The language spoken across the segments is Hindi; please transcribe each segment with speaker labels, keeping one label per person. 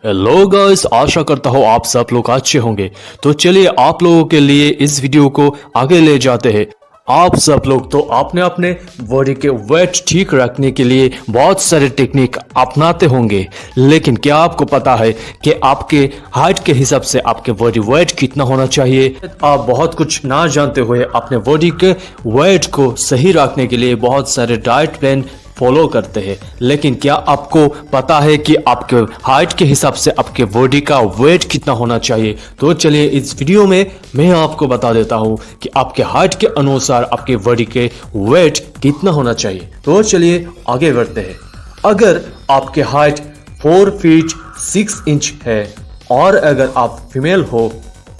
Speaker 1: हेलो गाइस, आशा करता हूँ आप सब लोग अच्छे होंगे। तो चलिए आप लोगों के लिए इस वीडियो को आगे ले जाते हैं। आप सब लोग तो आपने अपने बॉडी के वेट ठीक रखने के लिए बहुत सारे टेक्निक अपनाते होंगे, लेकिन क्या आपको पता है कि आपके हाइट के हिसाब से आपके बॉडी वेट कितना होना चाहिए? आप बहुत कुछ ना जानते हुए अपने बॉडी के वेट को सही रखने के लिए बहुत सारे डाइट प्लान फॉलो करते हैं, लेकिन क्या आपको पता है कि आपके हाइट के हिसाब से आपके बॉडी का वेट कितना होना चाहिए? तो चलिए इस वीडियो में मैं आपको बता देता हूं कि आपके हाइट के अनुसार आपके बॉडी के वेट कितना होना चाहिए। तो चलिए आगे बढ़ते हैं। अगर आपके हाइट 4 फीट 6 इंच है और अगर आप फीमेल हो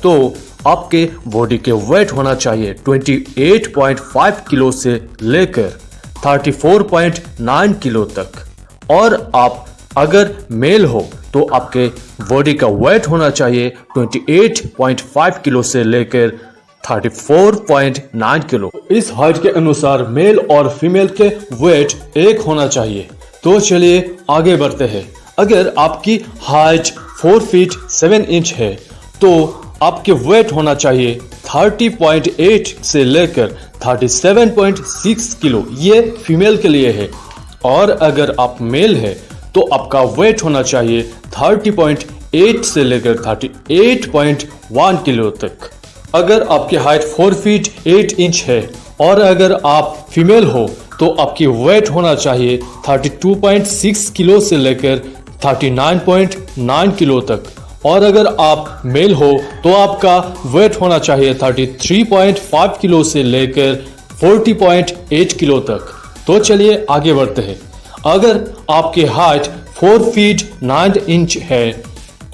Speaker 1: तो आपके बॉडी के वेट होना चाहिए 28.5 किलो से लेकर 34.9 किलो तक। और आप अगर मेल हो तो आपके बॉडी का वेट होना चाहिए 28.5 किलो से लेकर 34.9 किलो। इस हाइट के अनुसार मेल और फीमेल के वेट एक होना चाहिए। तो चलिए आगे बढ़ते हैं। अगर आपकी हाइट 4 फीट 7 इंच है तो आपके वेट होना चाहिए 30.8 से लेकर 37.6 किलो। ये फीमेल के लिए है। और अगर आप मेल है तो आपका वेट होना चाहिए 30.8 से लेकर 38.1 किलो तक। अगर आपकी हाइट 4 फीट 8 इंच है और अगर आप फीमेल हो तो आपकी वेट होना चाहिए 32.6 किलो से लेकर 39.9 किलो तक। और अगर आप मेल हो तो आपका वेट होना चाहिए 33.5 किलो से लेकर 40.8 किलो तक। तो चलिए आगे बढ़ते हैं। अगर आपकी हाइट 4 फीट 9 इंच है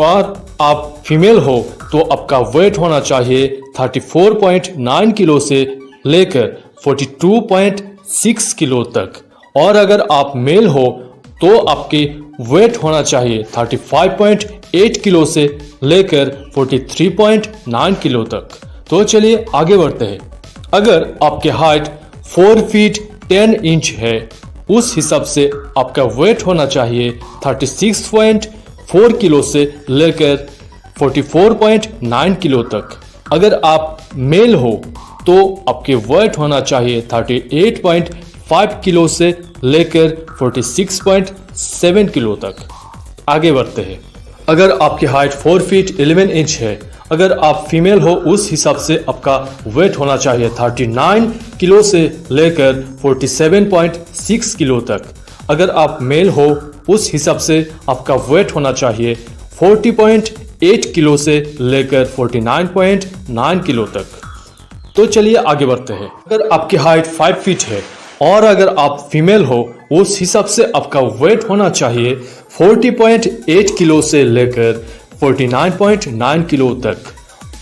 Speaker 1: और आप फीमेल हो तो आपका वेट होना चाहिए 34.9 किलो से लेकर 42.6 किलो तक। और अगर आप मेल हो तो आपके वेट होना चाहिए 35.8 किलो से लेकर 43.9 किलो तक। तो चलिए आगे बढ़ते हैं। अगर आपके हाइट 4 फीट 10 इंच है उस हिसाब से आपका वेट होना चाहिए 36.4 किलो से लेकर 44.9 किलो तक। अगर आप मेल हो तो आपके वेट होना चाहिए 38.5 किलो से लेकर 46.7 किलो तक। आगे बढ़ते हैं। अगर आपकी हाइट 4 फीट 11 इंच है, अगर आप फीमेल हो उस हिसाब से आपका वेट होना चाहिए 39 किलो से लेकर 47.6 किलो तक। अगर आप मेल हो उस हिसाब से आपका वेट होना चाहिए 40.8 किलो से लेकर 49.9 किलो तक। तो चलिए आगे बढ़ते हैं। अगर आपकी हाइट 5 फीट है और अगर आप फीमेल हो उस हिसाब से आपका वेट होना चाहिए 40.8 किलो से लेकर 49.9 किलो तक।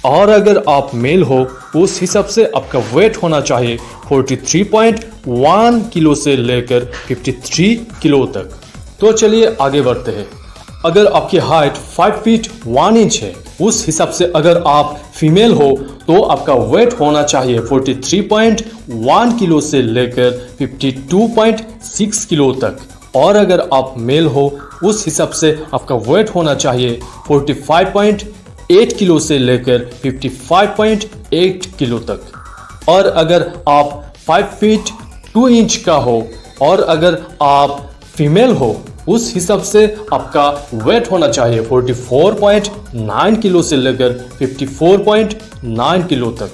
Speaker 1: और अगर आप मेल हो उस हिसाब से आपका वेट होना चाहिए 43.1 किलो से लेकर 53 किलो तक। तो चलिए आगे बढ़ते हैं। अगर आपकी हाइट 5 फीट 1 इंच है उस हिसाब से अगर आप फीमेल हो तो आपका वेट होना चाहिए 43.1 किलो से लेकर 52.6 किलो तक। और अगर आप मेल हो उस हिसाब से आपका वेट होना चाहिए 45.8 किलो से लेकर 55.8 किलो तक। और अगर आप 5 फीट 2 इंच का हो और अगर आप फीमेल हो उस हिसाब से आपका वेट होना चाहिए 44.9 किलो से लेकर 54.9 किलो तक।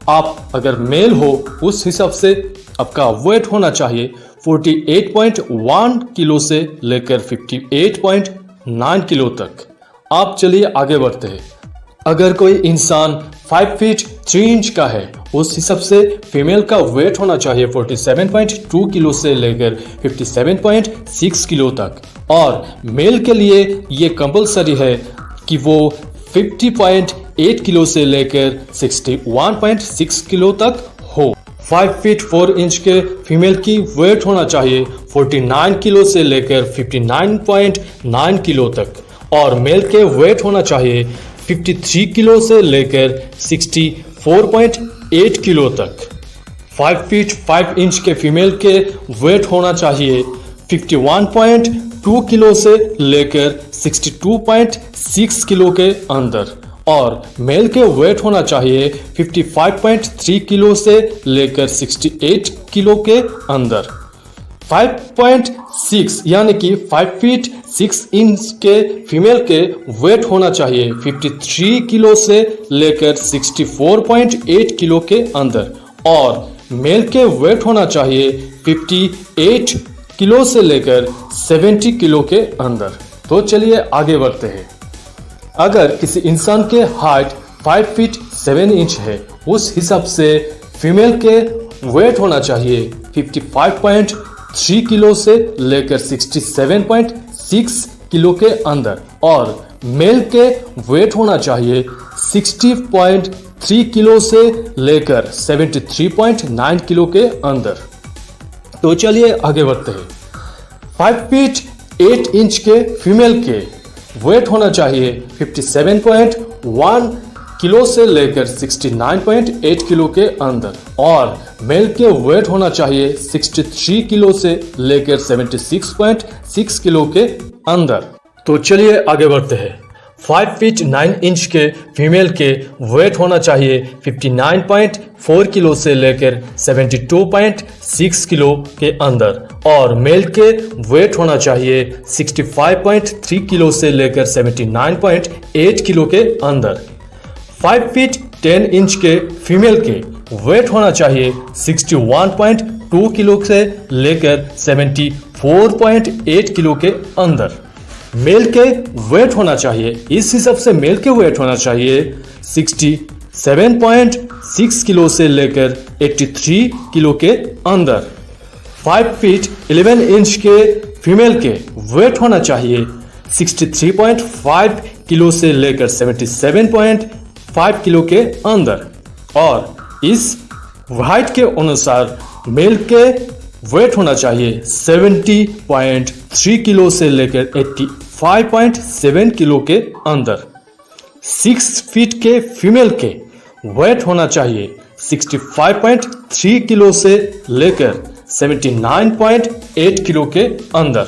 Speaker 1: आप अगर मेल हो उस हिसाब से आपका वेट होना चाहिए 48.1 किलो से लेकर 58.9 किलो तक। आप चलिए आगे बढ़ते हैं। अगर कोई इंसान 5 फीट 3 इंच का है उस हिसाब से फीमेल का वेट होना चाहिए 47.2 किलो से लेकर 57.6 किलो तक। और मेल के लिए ये कंपलसरी है कि वो 50.8 किलो से लेकर 61.6 किलो तक हो। 5 फीट 4 इंच के फीमेल की वेट होना चाहिए 49 किलो से लेकर 59.9 किलो तक। और मेल के वेट होना चाहिए 53 किलो से लेकर 64.8 किलो तक। 5 फीट 5 इंच के फीमेल के वेट होना चाहिए 62 किलो से लेकर 62.6 किलो के अंदर और मेल के वेट होना चाहिए 55.3 किलो से लेकर 68 किलो के अंदर। 5.6 यानी कि 5 फीट 6 इंच के फीमेल के वेट होना चाहिए 53 किलो से लेकर 64.8 किलो के अंदर और मेल के वेट होना चाहिए 58 किलो से लेकर 70 किलो के अंदर। तो चलिए आगे बढ़ते हैं। अगर किसी इंसान के हाइट 5 फीट 7 इंच है, उस हिसाब से फीमेल के वेट होना चाहिए 55.3 किलो से लेकर 67.6 किलो के अंदर और मेल के वेट होना चाहिए 60.3 किलो से लेकर 73.9 किलो के अंदर। तो चलिए आगे बढ़ते हैं। 5 फीट 8 इंच के फीमेल के वेट होना चाहिए 57.1 किलो से लेकर 69.8 किलो के अंदर और मेल के वेट होना चाहिए 63 किलो से लेकर 76.6 किलो के अंदर। तो चलिए आगे बढ़ते हैं। 5 फीट 9 इंच के फीमेल के वेट होना चाहिए 59.4 किलो से लेकर 72.6 किलो के अंदर और मेल के वेट होना चाहिए 65.3 किलो से लेकर 79.8 किलो के अंदर। 5 फीट 10 इंच के फीमेल के वेट होना चाहिए 61.2 किलो से लेकर 74.8 किलो के अंदर। मेल के वेट होना चाहिए, इस हिसाब से मेल के वेट होना चाहिए 67.6 किलो से लेकर 83 किलो के अंदर। 5 फीट 11 इंच के फीमेल के वेट होना चाहिए 63.5 किलो से लेकर 77.5 किलो के अंदर और इस हाइट के अनुसार मेल के वेट होना चाहिए 70.3 किलो से लेकर 85.7 किलो के अंदर। 6 फीट के फीमेल के वेट होना चाहिए 65.3 किलो से लेकर 79.8 किलो के अंदर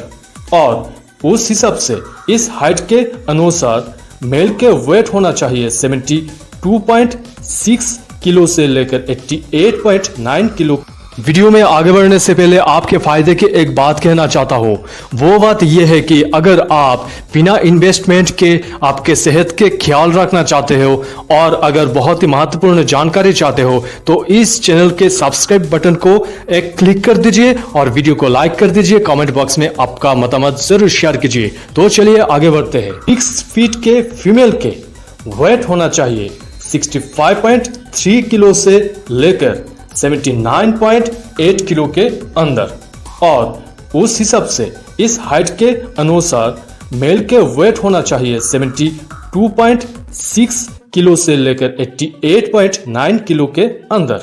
Speaker 1: और उस हिसाब से इस हाइट के अनुसार मेल के वेट होना चाहिए 72.6 किलो से लेकर 88.9 किलो। वीडियो में आगे बढ़ने से पहले आपके फायदे की एक बात कहना चाहता हूँ। वो बात यह है कि अगर आप बिना इन्वेस्टमेंट के आपके सेहत के ख्याल रखना चाहते हो और अगर बहुत ही महत्वपूर्ण जानकारी चाहते हो तो इस चैनल के सब्सक्राइब बटन को एक क्लिक कर दीजिए और वीडियो को लाइक कर दीजिए। कमेंट बॉक्स में आपका मतामत जरूर शेयर कीजिए। तो चलिए आगे बढ़ते हैं। 6 फीट के फीमेल के वेट होना चाहिए 65.3 किलो से लेकर 79.8 किलो के अंदर और उस हिसाब से इस हाइट के अनुसार मेल के वेट होना चाहिए 72.6 किलो से लेकर 88.9 किलो के अंदर।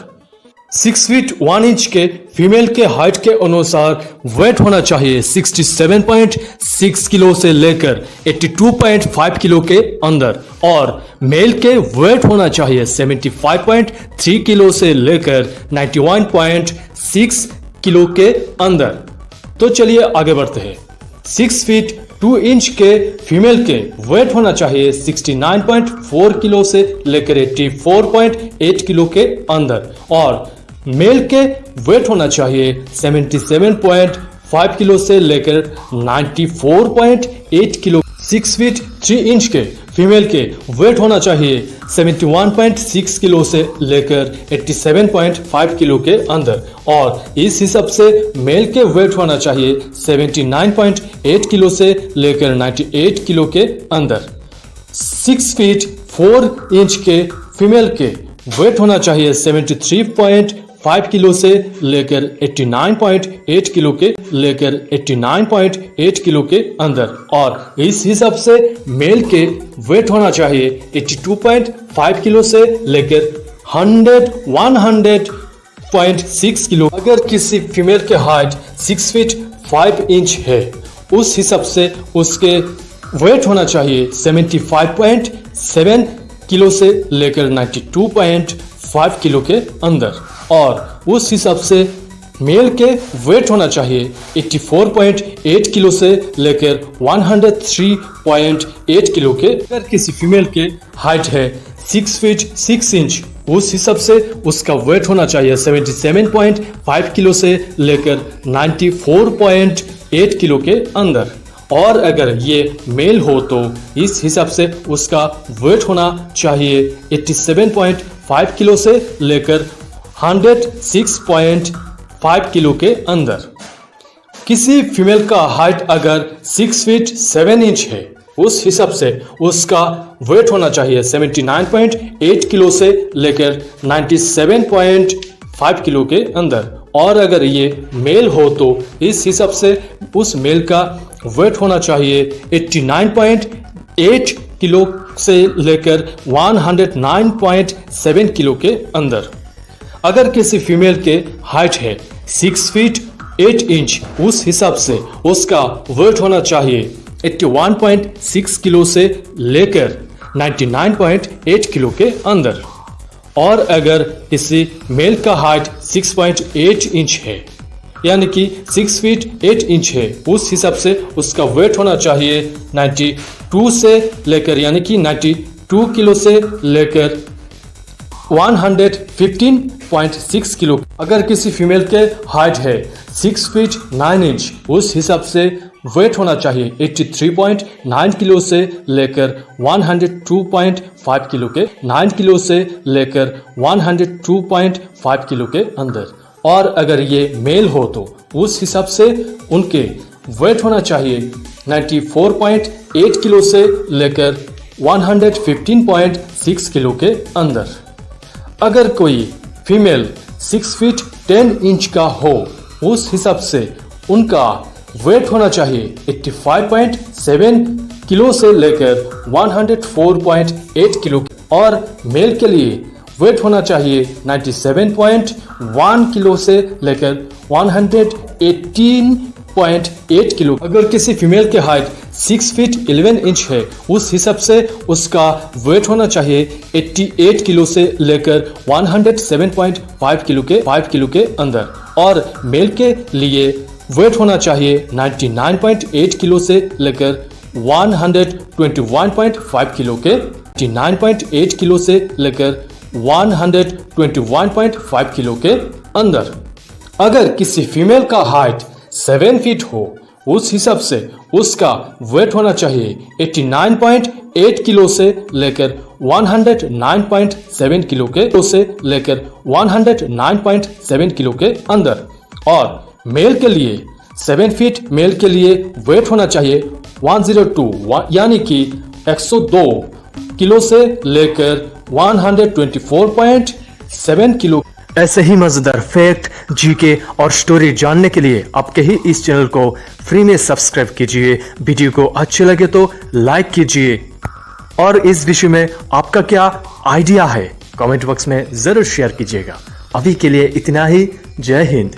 Speaker 1: 6 फीट 1 इंच के फीमेल के हाइट के अनुसार वेट होना चाहिए 67.6 किलो से लेकर 82.5 किलो के अंदर और मेल के वेट होना चाहिए 75.3 किलो से लेकर 91.6 किलो के अंदर। तो चलिए आगे बढ़ते हैं। 6 फीट 2 इंच के फीमेल के वेट होना चाहिए 69.4 किलो से लेकर 84.8 किलो के अंदर और मेल के वेट होना चाहिए 77.5 किलो से लेकर 94.8 किलो। 6 फीट 3 इंच के फीमेल के वेट होना चाहिए 71.6 किलो से लेकर 87.5 किलो के अंदर और इस हिसाब से मेल के वेट होना चाहिए 79.8 किलो से लेकर 98 किलो के अंदर। 6 फीट 4 इंच के फीमेल के वेट होना चाहिए 73.5 किलो से लेकर 89.8 किलो के 89.8 किलो के अंदर और इस हिसाब से मेल के वेट होना चाहिए 82.5 किलो से लेकर 100.6 किलो। अगर किसी फीमेल के हाइट 6 फीट 5 इंच है, उस हिसाब से उसके वेट होना चाहिए 75.7 किलो से लेकर 92.5 किलो के अंदर और उस हिसाब से मेल के वेट होना चाहिए 84.8 किलो से लेकर 103.8 किलो के। अगर किसी फीमेल के हाइट है 6 फीट 6 इंच, उस हिसाब से उसका वेट होना चाहिए 77.5 किलो से लेकर 94.8 किलो के अंदर। और अगर ये मेल हो तो इस हिसाब से उसका वेट होना चाहिए 87.5 किलो से लेकर 106.5 किलो के अंदर। किसी फीमेल का हाइट अगर 6 फीट 7 इंच है, उस हिसाब से उसका वेट होना चाहिए 79.8 किलो से लेकर 97.5 किलो के अंदर। और अगर ये मेल हो तो इस हिसाब से उस मेल का वेट होना चाहिए 89.8 किलो से लेकर 109.7 किलो के अंदर। अगर किसी फीमेल के हाइट है 6 फीट 8 इंच, उस हिसाब से उसका वेट होना चाहिए 81.6 किलो से लेकर 99.8 किलो के अंदर। और अगर किसी मेल का हाइट 6.8 इंच है, यानी कि 6 फीट 8 इंच है, उस हिसाब से उसका वेट होना चाहिए 92 से लेकर, यानी कि 92 किलो से लेकर 115.6 किलो। अगर किसी फीमेल के हाइट है 6 फीट 9 इंच, उस हिसाब से वेट होना चाहिए 83.9 किलो से लेकर 102.5 किलो के, 9 किलो से लेकर 102.5 किलो के अंदर। और अगर ये मेल हो तो उस हिसाब से उनके वेट होना चाहिए 94.8 किलो से लेकर 115.6 किलो के अंदर। अगर कोई फीमेल 6 फीट 10 इंच का हो, उस हिसाब से उनका वेट होना चाहिए 85.7 किलो से लेकर 104.8 किलो। और मेल के लिए वेट होना चाहिए 97.1 किलो से लेकर 118.8 किलो। अगर किसी फीमेल के हाइट 6 फीट 11 इंच है, उस हिसाब से उसका वेट होना चाहिए 88 किलो से लेकर 107.5 किलो के अंदर। और मेल के लिए वेट होना चाहिए 99.8 किलो से लेकर 121.5 किलो के, 99.8 किलो से लेकर 121.5 किलो के अंदर। अगर किसी फीमेल का हाइट 7 फीट हो, उस हिसाब से उसका वेट होना चाहिए 89.8 किलो से लेकर 109.7 किलो के, से लेकर 109.7 किलो के अंदर। और मेल के लिए 7 फीट मेल के लिए वेट होना चाहिए 102 यानी कि 102 किलो से लेकर 124.7 किलो।
Speaker 2: ऐसे ही मजेदार फैक्ट, जीके और स्टोरी जानने के लिए आपके ही इस चैनल को फ्री में सब्सक्राइब कीजिए। वीडियो को अच्छे लगे तो लाइक कीजिए। और इस विषय में आपका क्या आइडिया है, कमेंट बॉक्स में जरूर शेयर कीजिएगा। अभी के लिए इतना ही। जय हिंद।